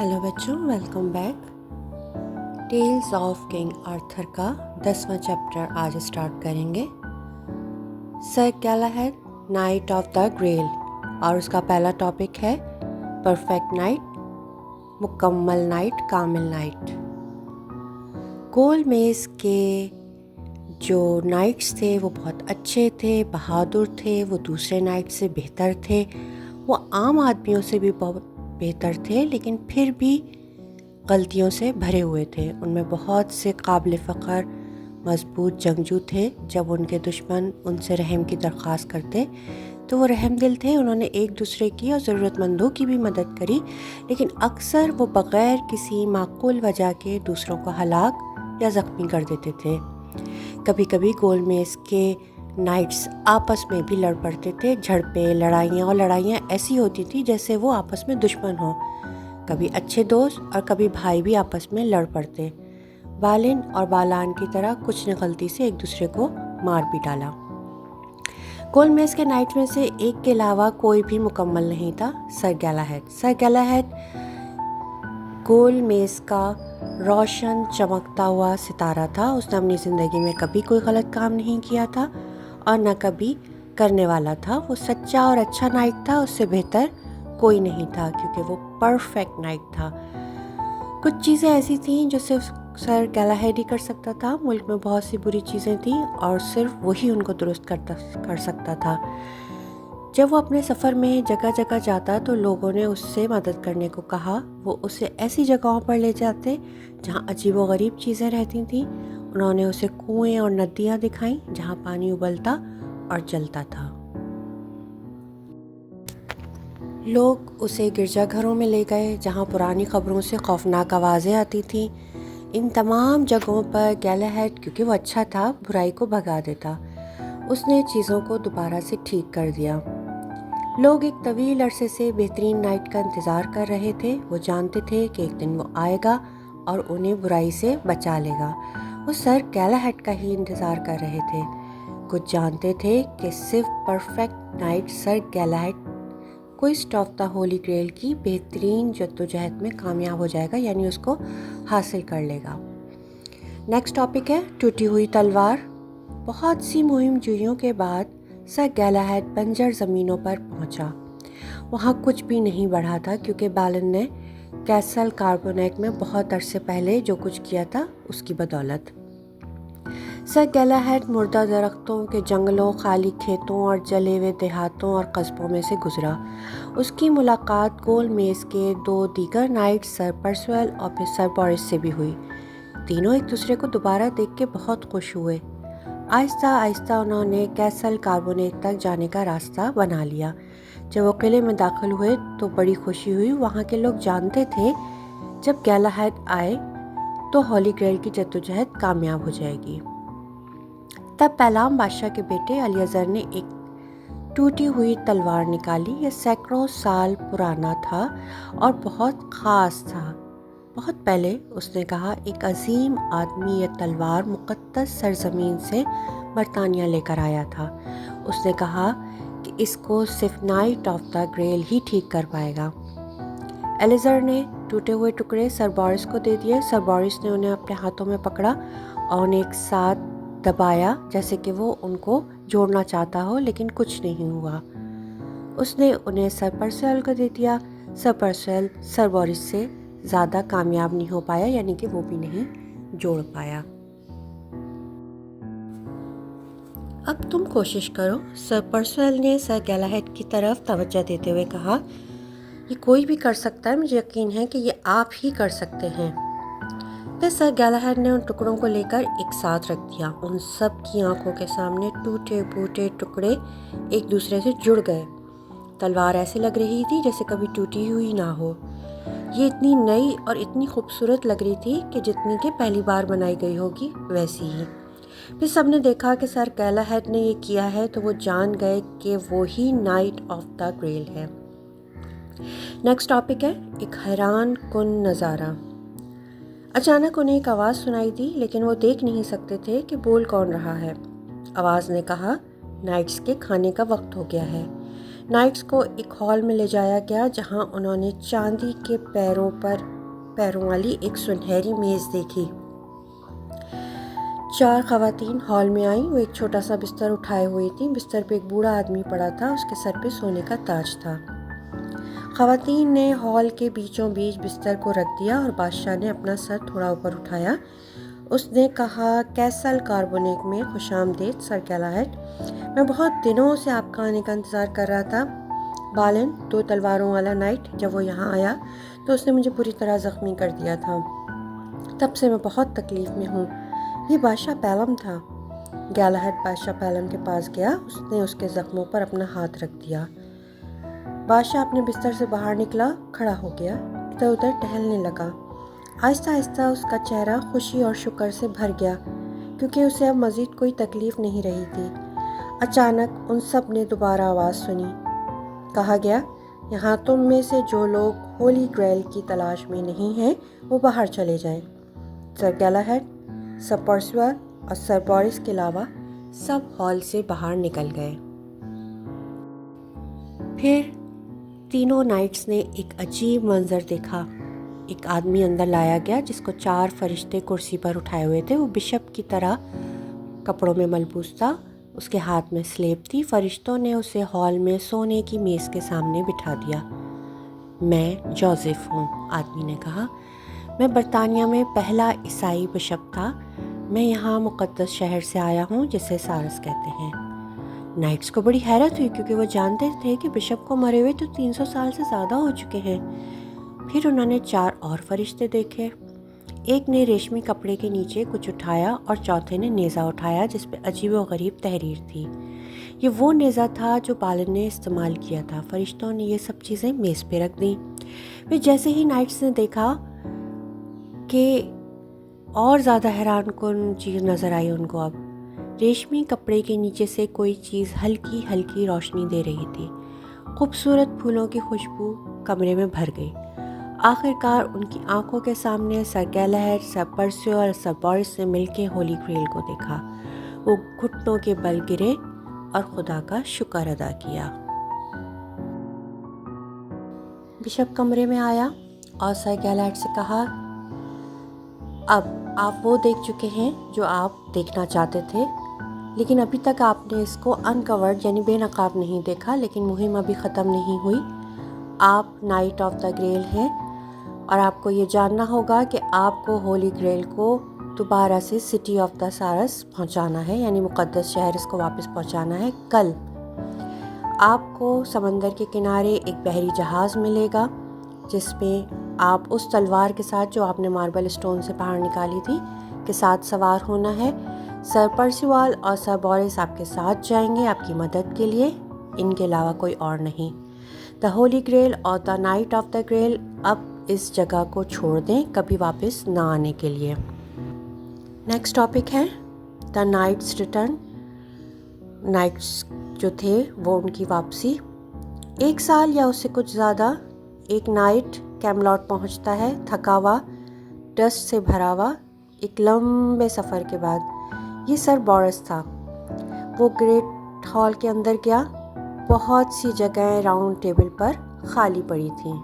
Hello बच्चों, welcome back. Tales of King Arthur का 10वां चैप्टर आज स्टार्ट करेंगे। Sir Galahad, knight of the Grail, और उसका पहला टॉपिक है परफेक्ट नाइट, मुकम्मल नाइट, कामिल नाइट। गोलमेज के जो नाइट्स थे वो बहुत अच्छे थे, बहादुर थे, वो दूसरे नाइट से बेहतर थे, वो आम आदमियों से भी बहुत बेहतर थे, लेकिन फिर भी गलतियों से भरे हुए थे। उनमें बहुत से काबिल फ़ख्र मजबूत जंगजू थे। जब उनके दुश्मन उनसे रहम की दरख्वास्त करते तो वो रहम दिल थे। उन्होंने एक दूसरे की और ज़रूरतमंदों की भी मदद करी, लेकिन अक्सर वो बग़ैर किसी माकूल वजह के दूसरों को हलाक या ज़ख्मी कर देते थे। कभी कभी गोलमेज के नाइट्स आपस में भी लड़ पड़ते थे। झड़पें, लड़ाइयाँ, और लड़ाइयाँ ऐसी होती थी जैसे वो आपस में दुश्मन हों। कभी अच्छे दोस्त और कभी भाई भी आपस में लड़ पड़ते। बालिन और बालान की तरह कुछ ने गलती से एक दूसरे को मार भी डाला। गोलमेज के नाइट में से एक के अलावा कोई भी मुकम्मल नहीं था, सर गैलाहेड गोलमेज का रोशन चमकता हुआ सितारा था। उसने अपनी ज़िंदगी में कभी कोई गलत काम नहीं किया था और न कभी करने वाला था। वो सच्चा और अच्छा नाइट था, उससे बेहतर कोई नहीं था, क्योंकि वो परफेक्ट नाइट था। कुछ चीज़ें ऐसी थीं जो सिर्फ सर गैलाहेड ही कर सकता था। मुल्क में बहुत सी बुरी चीज़ें थीं और सिर्फ वही उनको दुरुस्त कर सकता था। जब वो अपने सफ़र में जगह जगह जाता तो लोगों ने उससे मदद करने को कहा। वो उसे ऐसी जगहों पर ले जाते जहाँ अजीबोगरीब चीज़ें रहती थीं। उन्होंने उसे कुएं और नदियाँ दिखाईं जहाँ पानी उबलता और जलता था। लोग उसे गिरजाघरों में ले गए जहाँ पुरानी खबरों से खौफनाक आवाज़ें आती थीं। इन तमाम जगहों पर गैलाहेड, क्योंकि वो अच्छा था, बुराई को भगा देता। उसने चीज़ों को दोबारा से ठीक कर दिया। लोग एक तवील अरसे से बेहतरीन नाइट का इंतज़ार कर रहे थे। वो जानते थे कि एक दिन वो आएगा और उन्हें बुराई से बचा लेगा। वो सर गैलाहेड का ही इंतज़ार कर रहे थे। कुछ जानते थे कि सिर्फ perfect knight Sir Galahad quest of the Holy Grail की बेहतरीन जद्दोजहद में कामयाब हो जाएगा, यानी उसको हासिल कर लेगा। नेक्स्ट टॉपिक है टूटी हुई तलवार। बहुत सी मुहिम जुइयों के बाद सर गैलाहेड बंजर ज़मीनों पर पहुंचा। वहाँ कुछ भी नहीं बढ़ा था, क्योंकि बालन ने कैसल कार्बोनेट में बहुत अरसे पहले जो कुछ किया था उसकी बदौलत। सर गैलाहेड मुर्दा दरख्तों के जंगलों, खाली खेतों और जले हुए देहातों और कस्बों में से गुजरा। उसकी मुलाकात गोलमेज के दो दीगर नाइट सर परसुएल और फिर सर बोरिस से भी हुई। तीनों एक दूसरे को दोबारा देख के बहुत खुश हुए। आहिस्ता आहिस्ता उन्होंने कैसल कार्बोनेट तक जाने का रास्ता बना लिया। जब वो किले में दाखिल हुए तो बड़ी खुशी हुई। वहाँ के लोग जानते थे जब गैलाहेड आए तो होली ग्रेल की जद्दोजहद कामयाब हो जाएगी। तब पैलाम बादशाह के बेटे अलियज़र ने एक टूटी हुई तलवार निकाली। यह सैकड़ों साल पुराना था और बहुत ख़ास था। बहुत पहले उसने कहा, एक अजीम आदमी यह तलवार मुक़द्दस सरज़मीन से बरतानिया लेकर आया था। उसने कहा कि इसको सिर्फ नाइट ऑफ द ग्रेल ही ठीक कर पाएगा। एलिज़र ने टूटे हुए टुकड़े सर बोरिस को दे दिए। सर बोरिस ने उन्हें अपने हाथों में पकड़ा और उन्हें एक साथ दबाया, जैसे कि वो उनको जोड़ना चाहता हो, लेकिन कुछ नहीं हुआ। उसने उन्हें सर परसुएल को दे दिया। सर परसुएल सर बोरिस से ज़्यादा कामयाब नहीं हो पाया, यानी कि वो भी नहीं जोड़ पाया। अब तुम कोशिश करो। सर परसुएल ने सर गैलाहेड की तरफ तवज्जो देते हुए कहा, ये कोई भी कर सकता है, मुझे यकीन है कि ये आप ही कर सकते हैं। फिर सर गैलाहेड ने उन टुकड़ों को लेकर एक साथ रख दिया। उन सब की आंखों के सामने टूटे फूटे टुकड़े एक दूसरे से जुड़ गए। तलवार ऐसी लग रही थी जैसे कभी टूटी हुई ना हो। ये इतनी नई और इतनी खूबसूरत लग रही थी कि जितनी कि पहली बार बनाई गई होगी वैसी ही। फिर सबने देखा कि सर गैलाहेड ने ये किया है, तो वो जान गए कि वो ही नाइट ऑफ द ग्रेल है। नेक्स्ट टॉपिक है एक हैरान कुन नज़ारा। अचानक उन्हें एक आवाज़ सुनाई दी, लेकिन वो देख नहीं सकते थे कि बोल कौन रहा है। आवाज़ ने कहा, नाइट्स के खाने का वक्त हो गया है। نائٹس کو ایک ہال میں لے جایا گیا جہاں انہوں نے چاندی کے پیروں والی ایک سنہری میز دیکھی۔ 4 خواتین ہال میں آئیں۔ وہ ایک چھوٹا سا بستر اٹھائے ہوئی تھیں۔ بستر پہ ایک بوڑھا آدمی پڑا تھا، اس کے سر پہ سونے کا تاج تھا۔ خواتین نے ہال کے بیچوں بیچ بستر کو رکھ دیا اور بادشاہ نے اپنا سر تھوڑا اوپر اٹھایا۔ اس نے کہا، کیسل کاربونیک میں خوش آمدید سر گیلاہڈ، میں بہت دنوں سے آپ کا آنے کا انتظار کر رہا تھا۔ بالن 2 تلواروں والا نائٹ جب وہ یہاں آیا تو اس نے مجھے پوری طرح زخمی کر دیا تھا، تب سے میں بہت تکلیف میں ہوں۔ یہ بادشاہ پیلم تھا۔ گیلاہڈ بادشاہ پیلم کے پاس گیا، اس نے اس کے زخموں پر اپنا ہاتھ رکھ دیا۔ بادشاہ اپنے بستر سے باہر نکلا، کھڑا ہو گیا، ادھر ادھر ٹہلنے لگا۔ آہستہ آہستہ اس کا چہرہ خوشی اور شکر سے بھر گیا کیونکہ اسے اب مزید کوئی تکلیف نہیں رہی تھی۔ اچانک ان سب نے دوبارہ آواز سنی۔ کہا گیا، یہاں تم میں سے جو لوگ ہولی گریل کی تلاش میں نہیں ہیں وہ باہر چلے جائیں۔ سر گیلاہڈ، سر پرسیوال اور سر بورس کے علاوہ سب ہال سے باہر نکل گئے۔ پھر تینوں نائٹس نے ایک عجیب منظر دیکھا۔ ایک آدمی اندر لایا گیا جس کو 4 فرشتے کرسی پر اٹھائے ہوئے تھے۔ وہ بشپ کی طرح کپڑوں میں ملبوس تھا، اس کے ہاتھ میں سلیب تھی۔ فرشتوں نے اسے ہال میں سونے کی میز کے سامنے بٹھا دیا۔ میں جوزف ہوں، آدمی نے کہا۔ میں برطانیہ میں پہلا عیسائی بشپ تھا۔ میں یہاں مقدس شہر سے آیا ہوں جسے سارس کہتے ہیں۔ نائٹس کو بڑی حیرت ہوئی کیونکہ وہ جانتے تھے کہ بشپ کو مرے ہوئے تو 300 سال سے زیادہ ہو چکے ہیں۔ پھر انہوں نے 4 اور فرشتے دیکھے۔ ایک نے ریشمی کپڑے کے نیچے کچھ اٹھایا اور چوتھے نے نیزہ اٹھایا جس پہ عجیب و غریب تحریر تھی۔ یہ وہ نیزہ تھا جو بالن نے استعمال کیا تھا۔ فرشتوں نے یہ سب چیزیں میز پہ رکھ دیں۔ پھر جیسے ہی نائٹس نے دیکھا کہ اور زیادہ حیران کن چیز نظر آئی ان کو۔ اب ریشمی کپڑے کے نیچے سے کوئی چیز ہلکی ہلکی روشنی دے رہی تھی۔ خوبصورت پھولوں کی خوشبو کمرے میں بھر گئی۔ آخر کار ان کی آنکھوں کے سامنے سر گیلاہڈ، سر پرسیو اور سر بورس نے مل کے ہولی گریل کو دیکھا۔ وہ گھٹنوں کے بل گرے اور خدا کا شکر ادا کیا۔ بشپ کمرے میں آیا اور سر گیلاہڈ سے کہا، اب آپ وہ دیکھ چکے ہیں جو آپ دیکھنا چاہتے تھے، لیکن ابھی تک آپ نے اس کو انکورڈ یعنی بے نقاب نہیں دیکھا، لیکن مہم ابھی ختم نہیں ہوئی۔ آپ نائٹ آف دا گریل ہیں اور آپ کو یہ جاننا ہوگا کہ آپ کو ہولی گریل کو دوبارہ سے سٹی آف دا سارس پہنچانا ہے، یعنی مقدس شہر اس کو واپس پہنچانا ہے کل۔ آپ کو سمندر کے کنارے ایک بحری جہاز ملے گا جس میں آپ اس تلوار کے ساتھ جو آپ نے ماربل اسٹون سے باہر نکالی تھی کے ساتھ سوار ہونا ہے۔ سر پرسیوال اور سر بورس آپ کے ساتھ جائیں گے آپ کی مدد کے لیے، ان کے علاوہ کوئی اور نہیں۔ دا ہولی گریل اور the night of the grill اب اس جگہ کو چھوڑ دیں کبھی واپس نہ آنے کے لیے۔ نیکسٹ ٹاپک ہے دا نائٹس ریٹرن۔ نائٹس جو تھے وہ ان کی واپسی۔ 1 سال یا اس سے کچھ زیادہ ایک نائٹ کیملاٹ پہنچتا ہے، تھکا ہوا، ڈسٹ سے بھرا ہوا، ایک لمبے سفر کے بعد۔ یہ سر بورس تھا۔ وہ گریٹ ہال کے اندر گیا۔ بہت سی جگہیں راؤنڈ ٹیبل پر خالی پڑی تھیں۔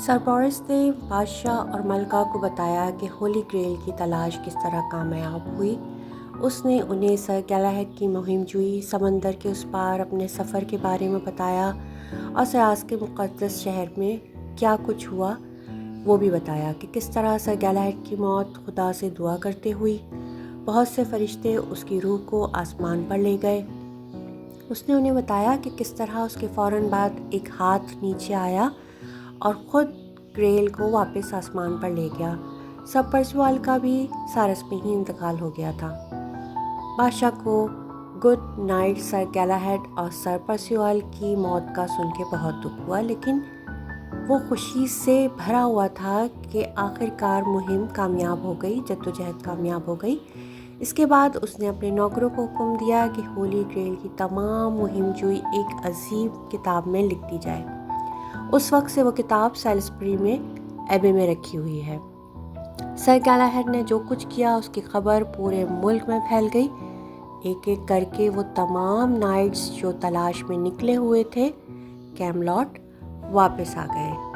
سر بورس نے بادشاہ اور ملکہ کو بتایا کہ ہولی گریل کی تلاش کس طرح کامیاب ہوئی۔ اس نے انہیں سر گیلاہڈ کی مہم جوئی، سمندر کے اس پار اپنے سفر کے بارے میں بتایا اور سارس کے مقدس شہر میں کیا کچھ ہوا وہ بھی بتایا کہ کس طرح سر گیلاہڈ کی موت خدا سے دعا کرتے ہوئی۔ بہت سے فرشتے اس کی روح کو آسمان پر لے گئے۔ اس نے انہیں بتایا کہ کس طرح اس کے فوراً بعد ایک ہاتھ نیچے آیا اور خود گریل کو واپس آسمان پر لے گیا۔ سر پرسیوال کا بھی سارس میں ہی انتقال ہو گیا تھا۔ بادشاہ کو گڈ نائٹ سر گیلاہڈ اور سر پرسیوال کی موت کا سن کے بہت دکھ ہوا، لیکن وہ خوشی سے بھرا ہوا تھا کہ آخر کار مہم کامیاب ہو گئی، جدوجہد کامیاب ہو گئی۔ اس کے بعد اس نے اپنے نوکروں کو حکم دیا کہ ہولی گریل کی تمام مہم جوئی ایک عظیم کتاب میں لکھ دی جائے۔ اس وقت سے وہ کتاب سیلسبری میں ایبے میں رکھی ہوئی ہے۔ سر گیلاہڈ نے جو کچھ کیا اس کی خبر پورے ملک میں پھیل گئی۔ ایک ایک کر کے وہ تمام نائٹس جو تلاش میں نکلے ہوئے تھے کیملاٹ واپس آ گئے۔